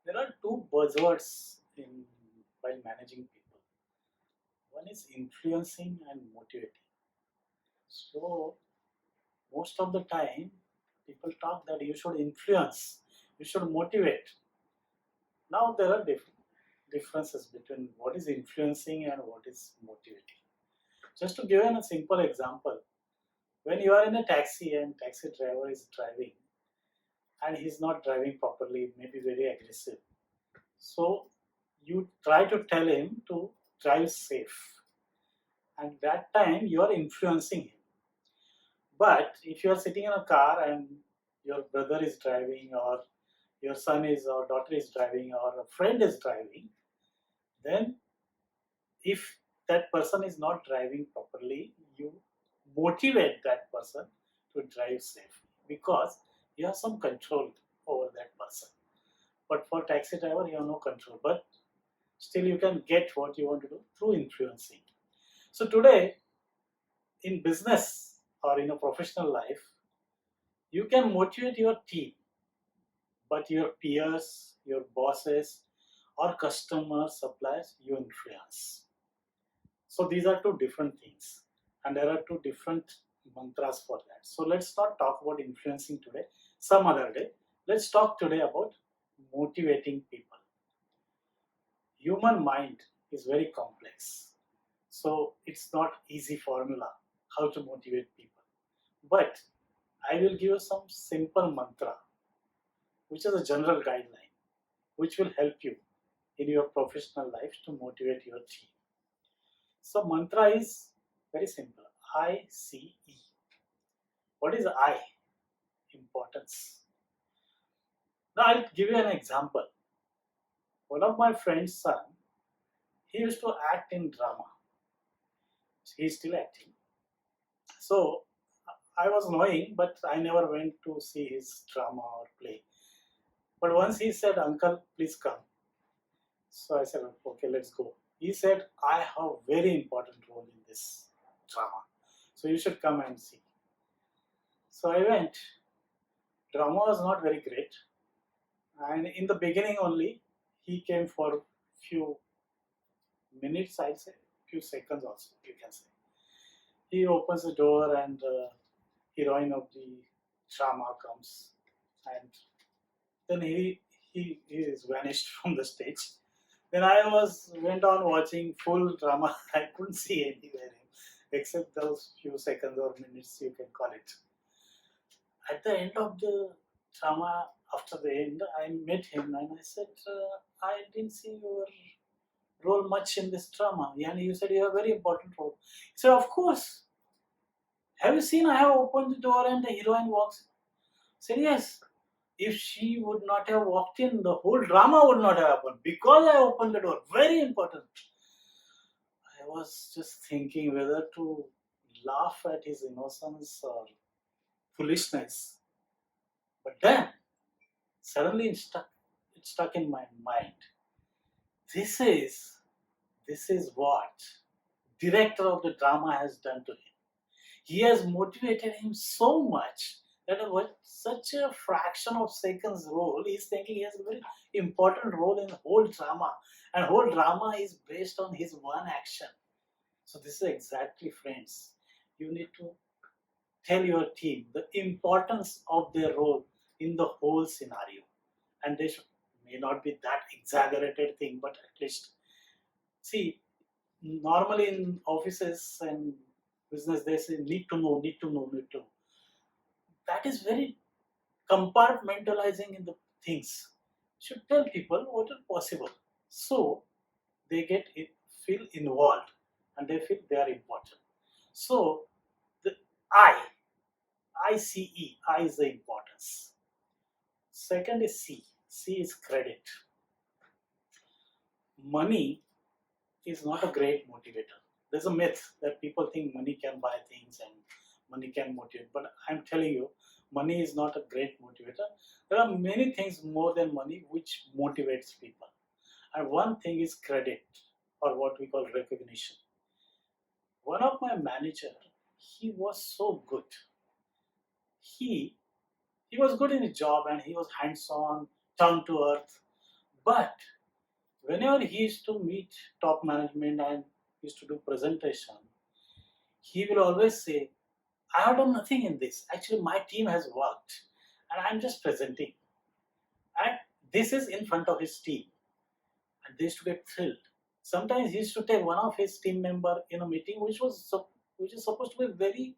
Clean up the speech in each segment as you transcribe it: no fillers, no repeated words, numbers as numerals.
There are two buzzwords in while managing people. One is influencing and motivating. So most of the time, people talk that you should influence, you should motivate. Now there are differences between what is influencing and what is motivating. Just to give you a simple example, when you are in a taxi and taxi driver is driving and he's not driving properly, maybe very aggressive. So you try to tell him to drive safe, and that time you are influencing him. But if you are sitting in a car and your brother is driving, or your son is or daughter is driving, or a friend is driving, then if that person is not driving properly, you motivate that person to drive safely because you have some control over that person. But for taxi driver, you have no control. But still, you can get what you want to do through influencing. So today, in business or in a professional life, you can motivate your team, but your peers, your bosses, or customers, suppliers, you influence. So these are two different things, and there are two different mantras for that. So let's not talk about influencing today, some other day. Let's talk today about motivating people. Human mind is very complex, so it's not easy formula how to motivate people. But I will give you some simple mantra, which is a general guideline, which will help you in your professional life to motivate your team. So mantra is very simple. ICE. What is I? Importance. Now I'll give you an example. One of my friend's son, he used to act in drama. He's still acting. So I was knowing, but I never went to see his drama or play. But once he said, "Uncle, please come." So I said, "Okay, let's go." He said, "I have very important role in this drama. So you should come and see." So I went. Drama was not very great. And in the beginning only, he came for few minutes, I'd say, few seconds also, you can say. He opens the door and heroine of the drama comes, and then he is vanished from the stage. Then I went on watching full drama. I couldn't see anywhere except those few seconds or minutes, you can call it. At the end of the drama, after the end, I met him and I said, I didn't see your role much in this drama. And you said you have a very important role. He said, "Of course. Have you seen I have opened the door and the heroine walks in?" I said, "Yes." If she would not have walked in, the whole drama would not have happened because I opened the door. Very important. I was just thinking whether to laugh at his innocence or foolishness. But then suddenly it stuck in my mind. This is this is what director of the drama has done to him. He has motivated him so much that such a fraction of seconds role, he's thinking he has a very important role in the whole drama, and whole drama is based on his one action. So this is exactly, friends, you need to tell your team the importance of their role in the whole scenario, and they should, may not be that exaggerated thing, but at least see, normally in offices and business they say need to know, need to know, need to know. That is very compartmentalizing in the things. Should tell people what is possible, so they feel involved and they feel they are important. So the I, I is the importance. Second is C. C is credit. Money is not a great motivator. There's a myth that people think money can buy things and money can motivate. But I'm telling you, money is not a great motivator. There are many things more than money which motivates people. And one thing is credit, or what we call recognition. One of my manager, he was so good. He he was good in his job and he was hands-on, down to earth. But whenever he used to meet top management and used to do presentation, he will always say, I have done nothing in this. Actually, my team has worked and I'm just presenting. And this is in front of his team. And they used to get thrilled. Sometimes he used to take one of his team member in a meeting which is supposed to be very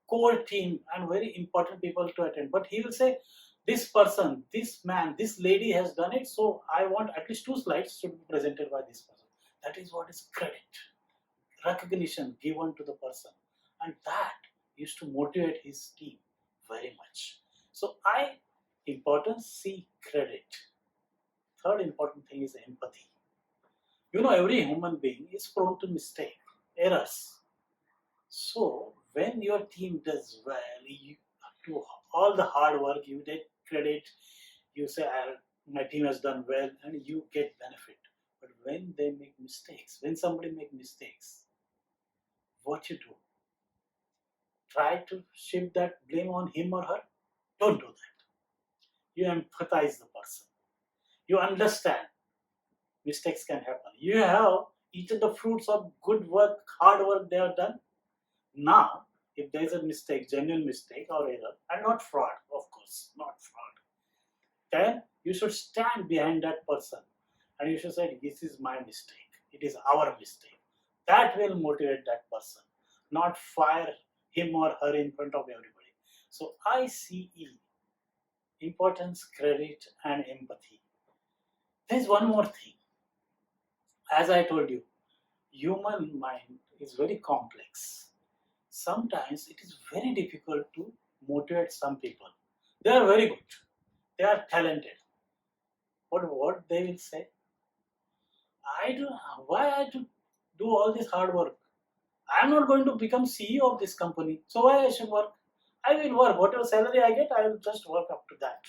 core team and very important people to attend. But he will say, this person, this man, this lady has done it, so I want at least 2 slides to be presented by this person. That is what is credit, recognition given to the person. And that used to motivate his team very much. So importance, see credit. Third important thing is empathy. Every human being is prone to mistake, errors. So when your team does well, you to all the hard work, you get credit. You say, "My team has done well," and you get benefit. But when they make mistakes, when somebody make mistakes, what you do? Try to shift that blame on him or her. Don't do that. You empathize the person. You understand mistakes can happen. You have eaten the fruits of good work, hard work they have done. Now, if there is a mistake, genuine mistake or error, and not fraud, of course, not fraud, then you should stand behind that person and you should say, this is my mistake. It is our mistake. That will motivate that person, not fire him or her in front of everybody. So ICE, importance, credit, and empathy. There's one more thing. As I told you, human mind is very complex. Sometimes it is very difficult to motivate some people. They are very good, they are talented, but what they will say, I don't know why I have to do all this hard work. I am not going to become CEO of this company, so why I should work? I will work, whatever salary I get, I will just work up to that.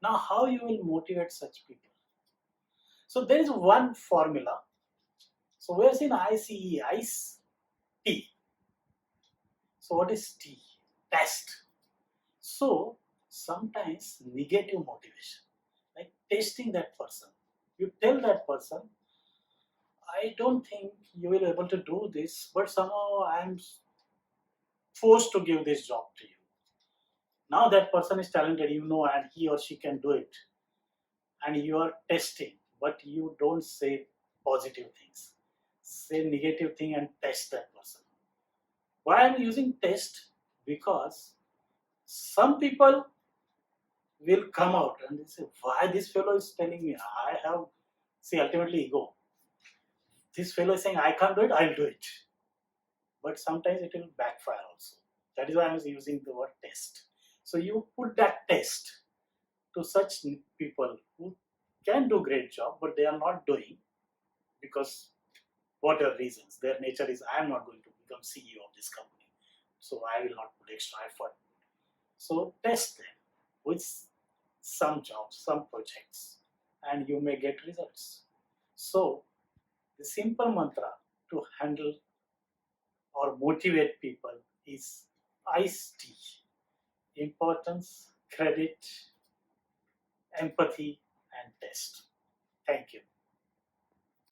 Now, how you will motivate such people? So there is one formula. So we have seen ICE, ICE, T. So what is T? Test. So sometimes negative motivation, like testing that person. You tell that person, I don't think you will be able to do this, but somehow I am forced to give this job to you. Now that person is talented, and he or she can do it. And you are testing, but you don't say positive things. Say negative thing and test that person. Why I'm using test? Because some people will come out and they say, why this fellow is telling me I have, see, ultimately ego. This fellow is saying I can't do it, I'll do it. But sometimes it will backfire also. That is why I was using the word test. So you put that test to such people who can do great job, but they are not doing because whatever reasons, their nature is I am not going to become CEO of this company. So I will not put extra effort. So test them with some jobs, some projects, and you may get results. So the simple mantra to handle or motivate people is ICE-T. Importance, credit, empathy, and test. Thank you.